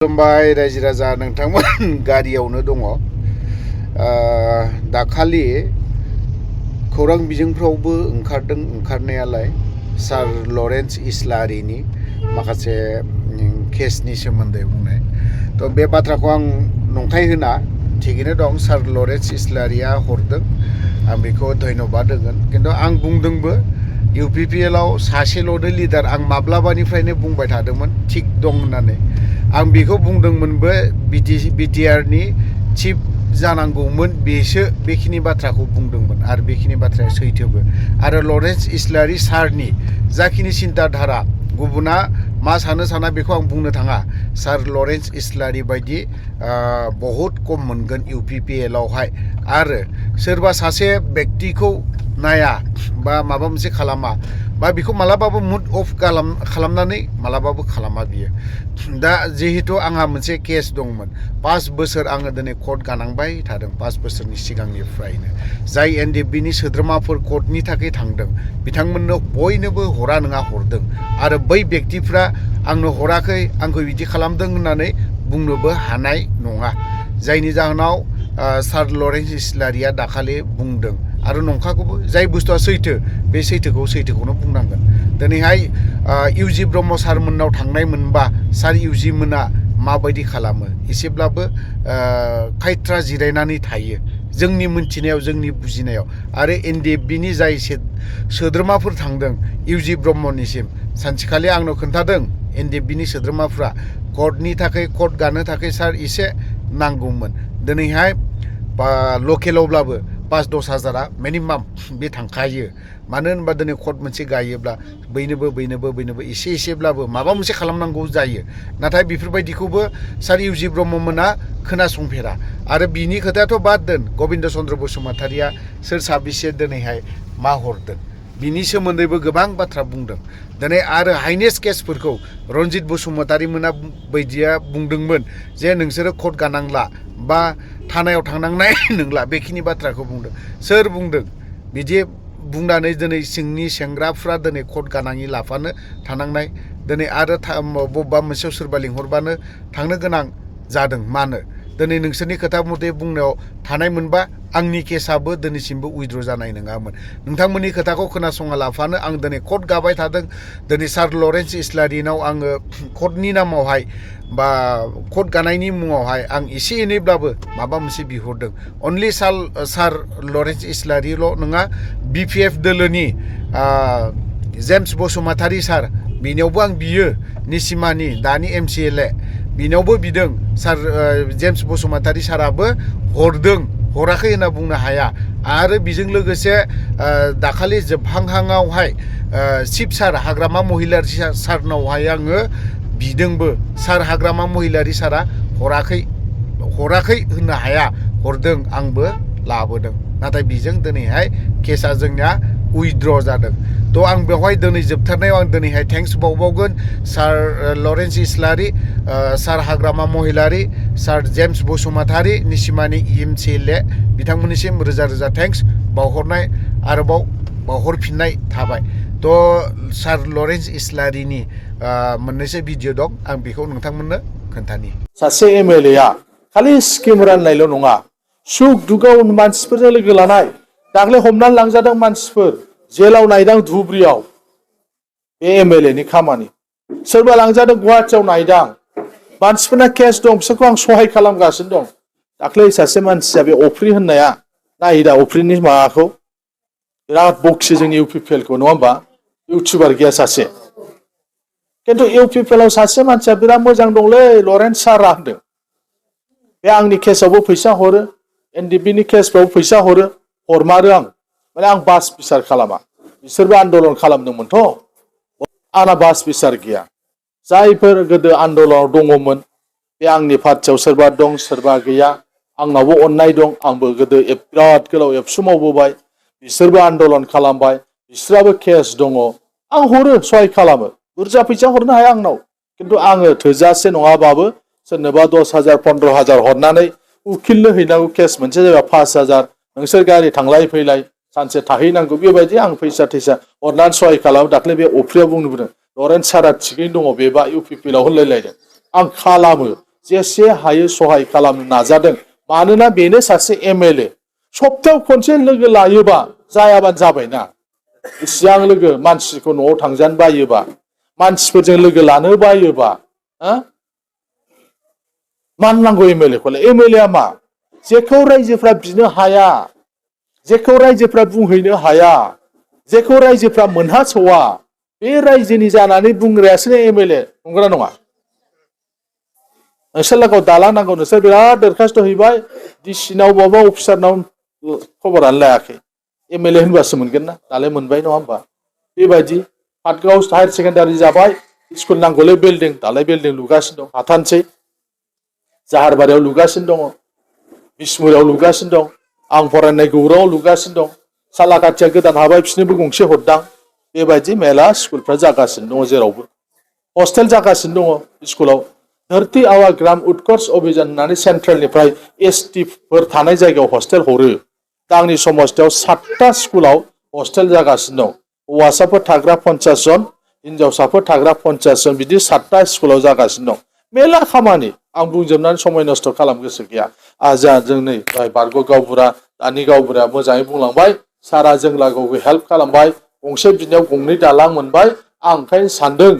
खुलुमबाय रायजो राजा नोंथांमोन गारियावनो दङ दाखालि खौरां बिजोंफ्रावबो ओंखारनायालाय सार लरेन्स इस्लारिनि माखासे केसनि सोमोन्दै बुंनाय तो बे बाथ्राखौ आं नंखाय होना थिगैनो दं सार लरेन्स इस्लारिया हरदों आं बेखौ धन्यबाद होगोन किन्तु आं बुंदोंबो UPPL आव सासेल'नो लिडार आं माब्लाबानिफ्रायनो बुंबाय थादोंमोन थिग दं होननानै आं बेखौ बुंदोंमोनबो BTR नि चिफ जानांगौमोन बेसो बेखिनि बाथ्राखौ बुंदोंमोन आरो बेखिनि बाथ्राया सैथोबो आरो लरेन्स इस्लारि सारनि जाखिनि सिन्ताधारा गुबुना मा साना बेखौ आं बुंनो थाङा सार लरेन्स इस्लारि बायदि बहुत खम मोनगोन UPPL आवहाय आरो सोरबा सासे व्यक्तिखौ नाया बा माबा मोनसे खालामा बा बेखौ मालाबाबो मुड अफ खालामनानै मालाबाबो खालामा बियो दा जिहेतु आंहा मोनसे केस दंमोन 5 बोसोर आङो दिनै कर्ट गानांबाय थादों 5 बोसोरनि सिगांनिफ्रायनो जाय NDB नि सोद्रोमाफोर कर्टनि थाखाय थांदों बिथांमोननो बयनोबो हरा नङा हरदों आरो बै व्यक्तिफ्रा आंनो हराखै आंखौ बिदि खालामदों होननानै बुंनोबो हानाय नङा जायनि जाहोनाव सार लरेन्स इस्लारिया दाखालि बुंदों आरो नंखागौबो जाय बुस्थुआ सैथो बे सैथोखौनो बुंनांगोन दिनैहाय UG ब्रह्म सारमोननाव थांनाय मोनबा सार UG मोना माबायदि खालामो एसेब्लाबो खायथ्रा जिरायनानै थायो जोंनि मोनथिनायाव जोंनि बुजिनायाव आरो NDB नि जाय सोद्रोमाफोर थांदों UG ब्रह्मनिसिम सानसेखालि आंनो खोन्थादों NDB नि सोद्रोमाफ्रा कर्टनि थाखाय कर्ट गानो थाखाय सार एसे नांगौमोन दिनैहाय लकेलावब्लाबो 5-10 हाजारा मिनिमाम बे थांखायो मानो होनबा दिनै कर्ट मोनसे गायोब्ला बैनोबो एसेब्लाबो माबा मोनसे खालामनांगौ जायो नाथाय बेफोरबायदिखौबो सार UG ब्रह्ममोना खोनासंफेरा आरो बिनि खोथायाथ' बाद दोन गबिन्द चन्द्र बसुमतारिया सोर साबेसे दिनैहाय मा हरदों बिनि सोमोन्दैबो गोबां बाथ्रा बुंदों दिनै आरो हाइनेस्ट केसफोरखौ रन्जित बसुमतारि मोना बायदिया बुंदोंमोन जे नोंसोरो कर्ट गानांला बा थानायाव थांनांनाय नंला बेखिनि बाथ्राखौ बुंदों सोर बुंदों बिदि बुंनानै दिनै सिंनि सेंग्राफ्रा दिनै कर्ट गानाङि लाफानो थानांनाय दिनै आरो बबेबा मोनसेयाव सोरबा लिंहरबानो थांनो गोनां जादों मानो दिनै नोंसोरनि खोथा मथे बुंनायाव थानाय मोनबा आंनि केसाबो दिनैसिमबो उइद्र' जानाय नङामोन नोंथांमोननि खोथाखौ खोनासङा लाफानो आं दिनै कर्ट गाबाय थादों दिनै सार लरेन्स इस्लारिनाव आङो कर्टनि नामावहाय बा कर्ट गानायनि मुङावहाय आं एसे एनैब्लाबो माबा मोनसे बिहरदों अनलि सार लरेन्स इस्लारिल' नङा BPF दोलोनि जेम्स बसुमतारि सार बिनियावबो आं बियो निसिमानि दानि MCLA बिनावबो बिदों सार जेम्स बसुमतारि साराबो हराखै होनना बुंनो हाया आरो बेजों लोगोसे दाखालि जोबहांहाङावहाय चिफ सार हाग्रामा महिलारि सारनावहाय आङो बिदोंबो सार हाग्रामा महिलारि सारा हराखै होननो हाया हरदों आंबो लाबोदों नाथाय बेजों दिनैहाय केसा जोंनिया उइद्र' जादों तो आं बेवहाय दिनै जोबथारनायाव आं दिनैहाय थेंक्स बावबावगोन सार लरेन्स इस्लारि सार हाग्रामा महिलारि सार जेम्स बसुमतारि निसिमानि MCLA बिथांमोननिसिम रोजा थेंक्स बावहरफिननाय थाबाय तो सार लरेन्स इस्लारिनि मोननैसो भिडिअ दं आं बेखौ नोंथांमोननो खोन्थानि सासे MLA आ खालि स्किम राननायल' नङा सुख दुखुआव मानसिफोरजों लोगो लानाय दाख्लै हमनानै लांजादों मानसिफोर जेलाव नायदां धुबुरीयाव बे MLA नि खामानि सोरबा लांजादों गुवाहाटियाव नायदां मानसिफोरना केस दं बिसोरखौ आं सहाय खालामगासिनो दं दाख्लै सासे मानसिया बे अफ्रि होननाया नायदा अफ्रिनि माबाखौ बिराद बक्सि जोंनि UPPL खौ नङा होमबा इउटिउबार गैया सासे किन्तु UPPL आव सासे मानसिया बिराद मोजां दंलै लरेन्स सारा होनदों बे आंनि केसआवबो फैसा हरो NDB नि केसफ्रावबो फैसा हरमारो आं माने आं बास बिसार खालामा बिसोरबो आन्दलन खालामदोंमोनथ' आंना बास बिसार गैया जायफोर गोदो आन्दलनाव दङमोन बे आंनि पार्टियाव सोरबा दं सोरबा गैया आंनावबो अननाय दं आंबो गोदो बिराद गोलाव एबसु मावबोबाय बिसोरबो आन्दलन खालामबाय बिसोराबो केस दङ आं हरो सहाय खालामो बुरजा फैसा हरनो हाया आंनाव किन्तु आङो थोजासे नङाबाबो सोरनोबा 10,000 15,000 हरनानै उकिलनो हैनांगौ केस मोनसे जायोबा 5,000 नोंसोर गारि थांलाय फैलाय सानसे थाहैनांगौ बेबायदि आं फैसा हरनानै सहाय खालामो दाख्लै बे अफ्रिया बुंदों लरेन्स सारा थिगैनो दङ बेबा UPPL आव होनलायलायदों आं खालामो जेसे हायो सहाय खालामनो नाजादों मानोना बेनो सासे एमएलए सप्तायाव खनसे लोगो लायोबा जायाबानो जाबायना इसिबां लोगो मानसिखौ न'आव थांजानो बायोबा मानसिफोरजों लोगो लानो बायोबा मान नांगौ एमएलएखौलाय एमएलएआ मा जेखौ रायजोफ्रा बिनो हाया जेखौ रायजोफ्रा बुंहैनो हाया जेखौ रायजोफ्रा मोनहासवा बे रायजोनि जानानै बुंग्रायासो एमएलए नंगौना नङा नोंसोर लागोआव दालां नांगौ नोंसोर बिराद दरखास्त हैबाय डिसिनाव बबेबा अफिसारनाव खबरानो लायाखै एमएलए होनबासो मोनगोन ना दालाय मोनबाय नङा होमबा बेबायदि पाटगाव हायार सेकेन्डारि जाबाय स्कुल नांगौलै बिल्डिं दालाय बिल्डिं लुगासिनो दं हाथानसै जाहारबारियाव लुगासिनो दङ बिसमुरियाव लुगासिनो दं आं फरायनाय गौराङाव लुगासिनो दं सालाकाथिया गोदान हाबाय बिसोरनोबो गंसे हरदां बेबायदि मेला स्कुलफ्रा जागासिनो दङ जेरावबो हस्टेल जागासिनो दङ स्कुलाव धरती आवा ग्राम उत्कर्ष अभियान होननानै सेन्ट्रेलनिफ्राय एसटिफोर थानाय जायगायाव हस्टेल हरो दा आंनि समस्थियाव 7टा स्कुलाव हस्टेल जागासिनो दं हौवासाफोर थाग्रा 50 जन हिनजावसाफोर थाग्रा 50 जन बिदि 7टा स्कुलाव जागासिनो दं मेला खामानि आं बुंजोबनानै समय नस्थ' खालाम गोसो गैया जोंहा जों नै बारग' गावबुरा दानि गावबुराया मोजाङै बुंलांबाय सारा जों लागोआव हेल्प खालामबाय गंसे बिनायाव गंनै दालां मोनबाय आं ओंखायनो सानदों